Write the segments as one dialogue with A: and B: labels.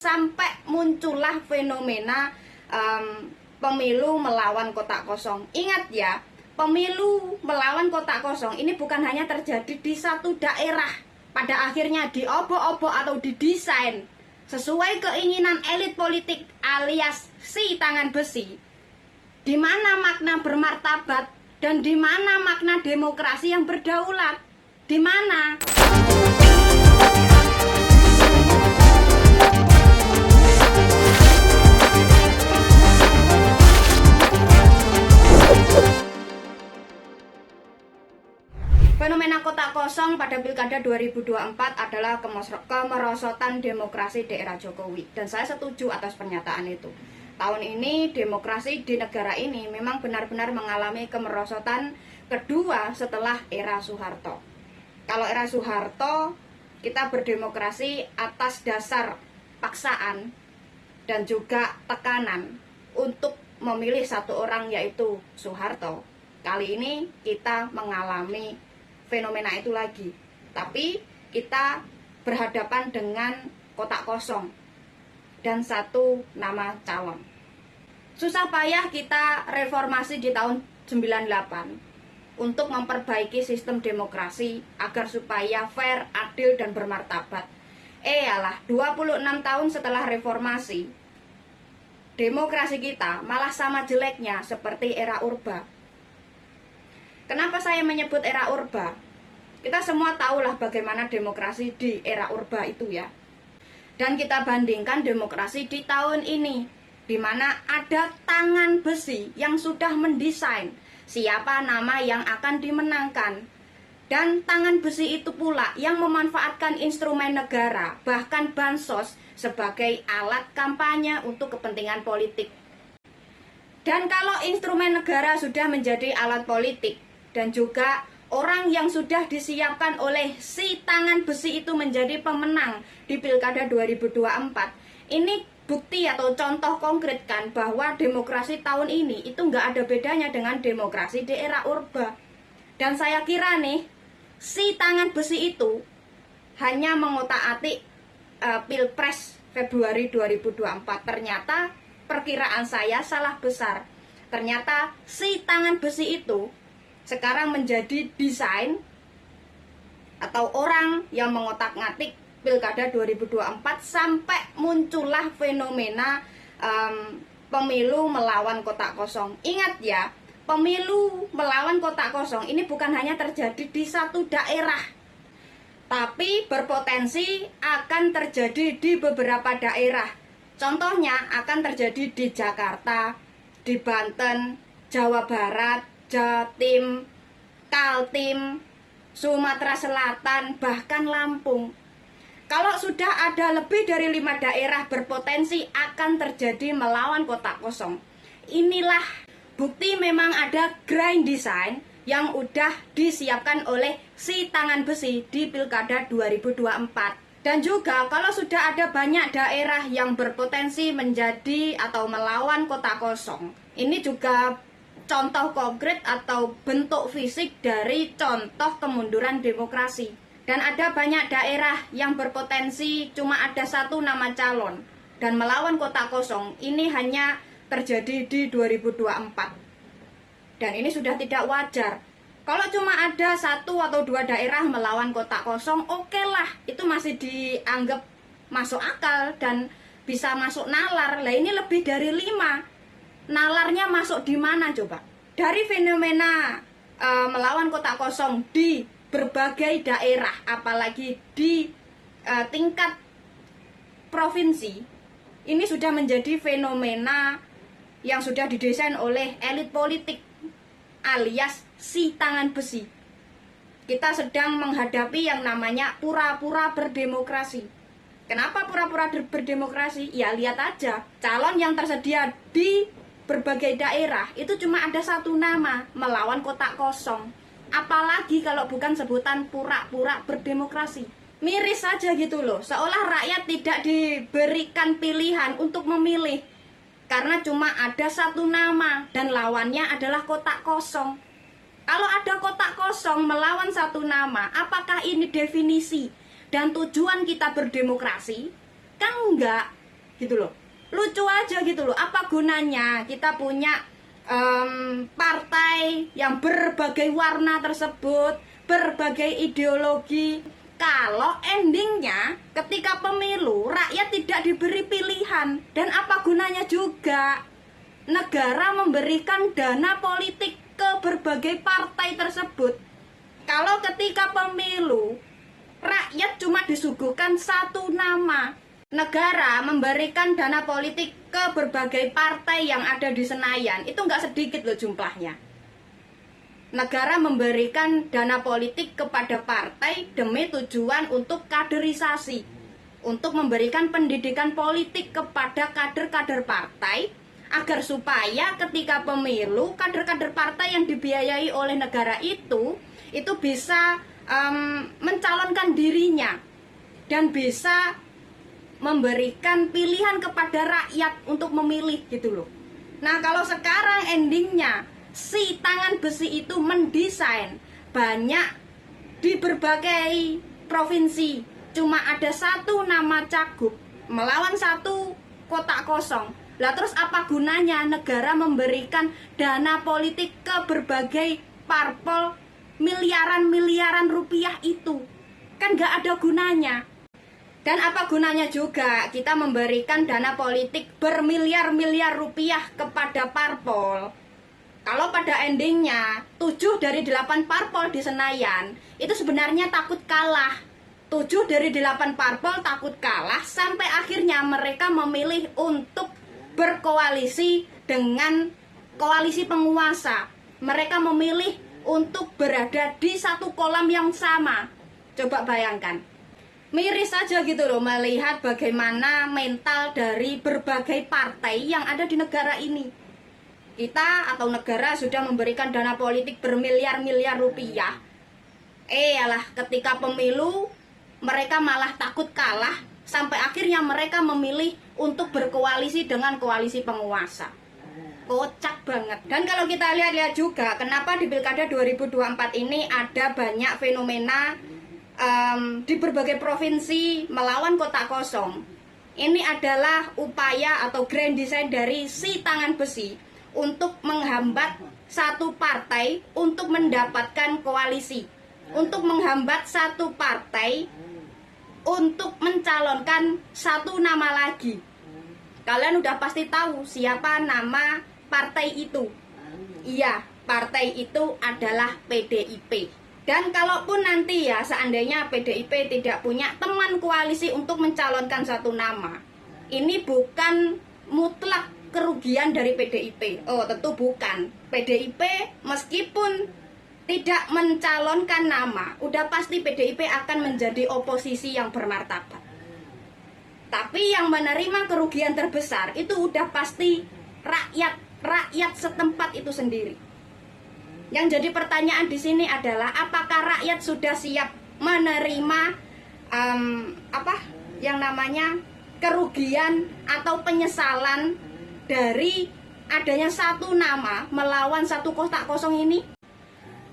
A: sampai muncullah fenomena pemilu melawan kotak kosong. Ingat ya, pemilu melawan kotak kosong ini bukan hanya terjadi di satu daerah, pada akhirnya diobok-obok atau didesain sesuai keinginan elit politik alias si tangan besi. Di mana makna bermartabat dan di mana makna demokrasi yang berdaulat? Di mana? Fenomena kotak kosong pada Pilkada 2024 adalah kemerosotan demokrasi di era Jokowi. Dan saya setuju atas pernyataan itu. Tahun ini demokrasi di negara ini memang benar-benar mengalami kemerosotan kedua setelah era Soeharto. Kalau era Soeharto, kita berdemokrasi atas dasar paksaan dan juga tekanan untuk memilih satu orang, yaitu Soeharto. Kali ini kita mengalami fenomena itu lagi, tapi kita berhadapan dengan kotak kosong dan satu nama calon. Susah payah kita reformasi di tahun 98 untuk memperbaiki sistem demokrasi agar supaya fair, adil, dan bermartabat. Alah, 26 tahun setelah reformasi, demokrasi kita malah sama jeleknya seperti era Orba. Kenapa saya menyebut era Orba? Kita semua tahulah bagaimana demokrasi di era Orba itu ya. Dan kita bandingkan demokrasi di tahun ini, di mana ada tangan besi yang sudah mendesain siapa nama yang akan dimenangkan. Dan tangan besi itu pula yang memanfaatkan instrumen negara, bahkan bansos, sebagai alat kampanye untuk kepentingan politik. Dan kalau instrumen negara sudah menjadi alat politik, dan juga orang yang sudah disiapkan oleh si tangan besi itu menjadi pemenang di Pilkada 2024, ini bukti atau contoh konkret kan bahwa demokrasi tahun ini itu nggak ada bedanya dengan demokrasi di era Orba. Dan saya kira nih, si tangan besi itu hanya mengotak-atik Pilpres Februari 2024. Ternyata perkiraan saya salah besar. Ternyata si tangan besi itu sekarang menjadi desain atau orang yang mengotak-ngatik Pilkada 2024 sampai muncullah fenomena pemilu melawan kotak kosong. Ingat ya, pemilu melawan kotak kosong ini bukan hanya terjadi di satu daerah, tapi berpotensi akan terjadi di beberapa daerah. Contohnya akan terjadi di Jakarta, di Banten, Jawa Barat, Jatim, Kaltim, Sumatera Selatan, bahkan Lampung. Kalau sudah ada lebih dari 5 daerah berpotensi akan terjadi melawan kotak kosong, inilah bukti memang ada grand design yang udah disiapkan oleh si tangan besi di Pilkada 2024. Dan juga kalau sudah ada banyak daerah yang berpotensi menjadi atau melawan kotak kosong, ini juga contoh konkret atau bentuk fisik dari contoh kemunduran demokrasi. Dan ada banyak daerah yang berpotensi cuma ada satu nama calon dan melawan kotak kosong. Ini hanya terjadi di 2024. Dan ini sudah tidak wajar. Kalau cuma ada 1 atau 2 daerah melawan kotak kosong, oke lah, itu masih dianggap masuk akal dan bisa masuk nalar. Lah ini lebih dari 5. Nalarnya masuk di mana coba? Dari fenomena melawan kotak kosong di berbagai daerah, apalagi di tingkat provinsi, ini sudah menjadi fenomena yang sudah didesain oleh elit politik alias si tangan besi. Kita sedang menghadapi yang namanya pura-pura berdemokrasi. Kenapa pura-pura berdemokrasi? Ya lihat aja, calon yang tersedia di berbagai daerah itu cuma ada satu nama, melawan kotak kosong. Apalagi kalau bukan sebutan pura-pura berdemokrasi. Miris saja gitu loh, seolah rakyat tidak diberikan pilihan untuk memilih karena cuma ada satu nama dan lawannya adalah kotak kosong. Kalau ada kotak kosong melawan satu nama, apakah ini definisi dan tujuan kita berdemokrasi? Kan enggak. gitu loh. Lucu aja gitu loh. Apa gunanya kita punya partai yang berbagai warna tersebut, berbagai ideologi, kalau endingnya ketika pemilu rakyat tidak diberi pilihan. Dan apa gunanya juga negara memberikan dana politik ke berbagai partai tersebut kalau ketika pemilu rakyat cuma disuguhkan satu nama. Negara memberikan dana politik ke berbagai partai yang ada di Senayan, itu nggak sedikit loh jumlahnya. Negara memberikan dana politik kepada partai demi tujuan untuk kaderisasi, untuk memberikan pendidikan politik kepada kader-kader partai, agar supaya ketika pemilu kader-kader partai yang dibiayai oleh negara itu bisa mencalonkan dirinya dan bisa memberikan pilihan kepada rakyat untuk memilih gitu loh. Nah, kalau sekarang endingnya si tangan besi itu mendesain banyak di berbagai provinsi cuma ada satu nama cagup melawan satu kotak kosong. Lah terus apa gunanya negara memberikan dana politik ke berbagai parpol miliaran rupiah itu? Kan gak ada gunanya. Dan apa gunanya juga kita memberikan dana politik bermiliar-miliar rupiah kepada parpol kalau pada endingnya 7 dari 8 parpol di Senayan itu sebenarnya takut kalah. 7 dari 8 parpol takut kalah sampai akhirnya mereka memilih untuk berkoalisi dengan koalisi penguasa. Mereka memilih untuk berada di satu kolam yang sama. Coba bayangkan. Miris saja gitu loh melihat bagaimana mental dari berbagai partai yang ada di negara ini. Kita atau negara sudah memberikan dana politik bermiliar-miliar rupiah. Alah, ketika pemilu mereka malah takut kalah sampai akhirnya mereka memilih untuk berkoalisi dengan koalisi penguasa. Kocak banget. Dan kalau kita lihat-lihat juga kenapa di Pilkada 2024 ini ada banyak fenomena di berbagai provinsi melawan kotak kosong. Ini adalah upaya atau grand design dari si tangan besi untuk menghambat satu partai untuk mendapatkan koalisi, untuk menghambat satu partai untuk mencalonkan satu nama lagi. Kalian udah pasti tahu siapa nama partai itu. Iya, partai itu adalah PDIP. Dan kalaupun nanti ya seandainya PDIP tidak punya teman koalisi untuk mencalonkan satu nama, ini bukan mutlak kerugian dari PDIP. Oh, tentu bukan. PDIP meskipun tidak mencalonkan nama, udah pasti PDIP akan menjadi oposisi yang bermartabat. Tapi yang menerima kerugian terbesar itu udah pasti rakyat setempat itu sendiri. Yang jadi pertanyaan di sini adalah apakah rakyat sudah siap menerima yang namanya kerugian atau penyesalan dari adanya satu nama melawan satu kotak kosong ini?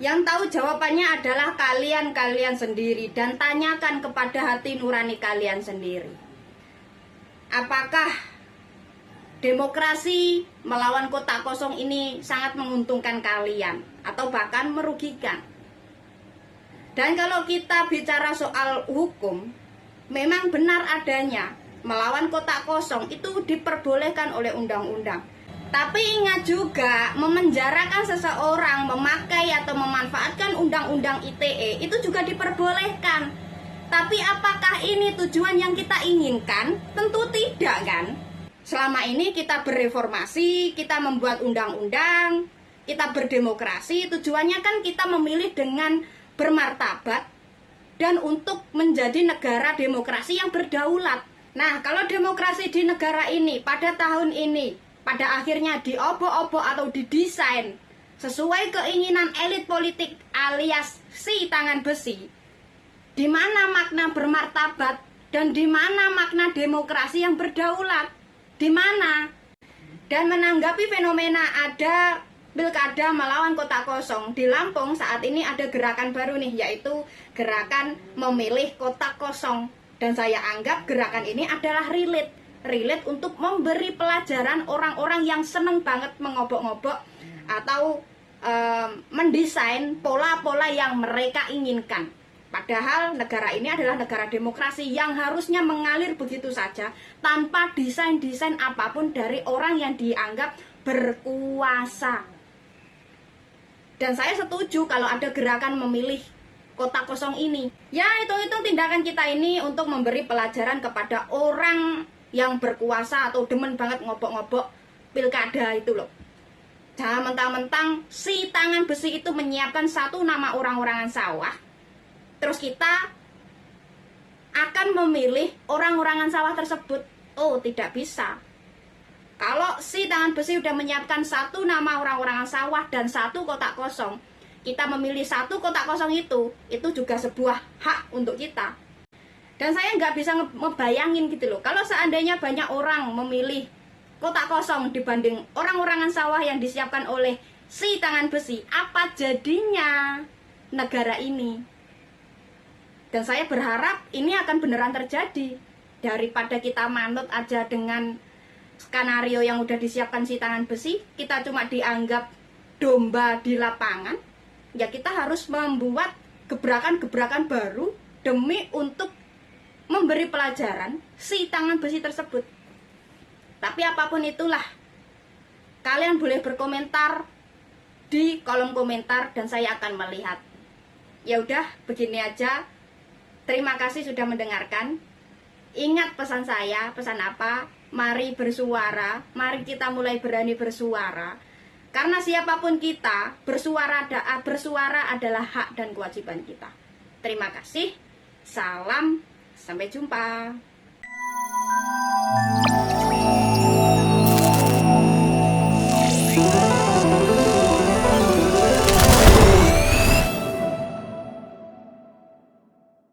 A: Yang tahu jawabannya adalah kalian sendiri, dan tanyakan kepada hati nurani kalian sendiri. Apakah demokrasi melawan kotak kosong ini sangat menguntungkan kalian atau bahkan merugikan? Dan kalau kita bicara soal hukum, memang benar adanya melawan kotak kosong itu diperbolehkan oleh undang-undang. Tapi ingat juga, memenjarakan seseorang memakai atau memanfaatkan undang-undang ITE itu juga diperbolehkan. Tapi apakah ini tujuan yang kita inginkan? Tentu tidak, kan? Selama ini kita bereformasi, kita membuat undang-undang, kita berdemokrasi, tujuannya kan kita memilih dengan bermartabat dan untuk menjadi negara demokrasi yang berdaulat. Nah, kalau demokrasi di negara ini pada tahun ini, pada akhirnya diobok-obok atau didesain sesuai keinginan elit politik alias si tangan besi, di mana makna bermartabat dan di mana makna demokrasi yang berdaulat? Di mana? Dan menanggapi fenomena ada pilkada melawan kotak kosong di Lampung, saat ini ada gerakan baru nih, yaitu gerakan memilih kotak kosong. Dan saya anggap gerakan ini adalah relate relate untuk memberi pelajaran orang-orang yang seneng banget mengobok-ngobok atau mendesain pola-pola yang mereka inginkan. Padahal negara ini adalah negara demokrasi yang harusnya mengalir begitu saja tanpa desain-desain apapun dari orang yang dianggap berkuasa. Dan saya setuju kalau ada gerakan memilih kota kosong ini. Ya, itu tindakan kita ini untuk memberi pelajaran kepada orang yang berkuasa atau demen banget ngobok-ngobok pilkada itu loh. Jangan mentang-mentang si tangan besi itu menyiapkan satu nama orang-orangan sawah, terus kita akan memilih orang-orangan sawah tersebut. Oh, tidak bisa. Kalau si tangan besi udah menyiapkan satu nama orang-orangan sawah dan satu kotak kosong, kita memilih satu kotak kosong itu juga sebuah hak untuk kita. Dan saya nggak bisa ngebayangin gitu loh, kalau seandainya banyak orang memilih kotak kosong dibanding orang-orangan sawah yang disiapkan oleh si tangan besi, apa jadinya negara ini? Dan saya berharap ini akan beneran terjadi, daripada kita manut aja dengan skenario yang udah disiapkan si tangan besi, kita cuma dianggap domba di lapangan. Ya, kita harus membuat gebrakan-gebrakan baru demi untuk memberi pelajaran si tangan besi tersebut. Tapi apapun itulah, kalian boleh berkomentar di kolom komentar dan saya akan melihat. Ya udah, begini aja. Terima kasih sudah mendengarkan. Ingat pesan saya, pesan apa? Mari bersuara, mari kita mulai berani bersuara. Karena siapapun kita, bersuara adalah hak dan kewajiban kita. Terima kasih. Salam, sampai jumpa.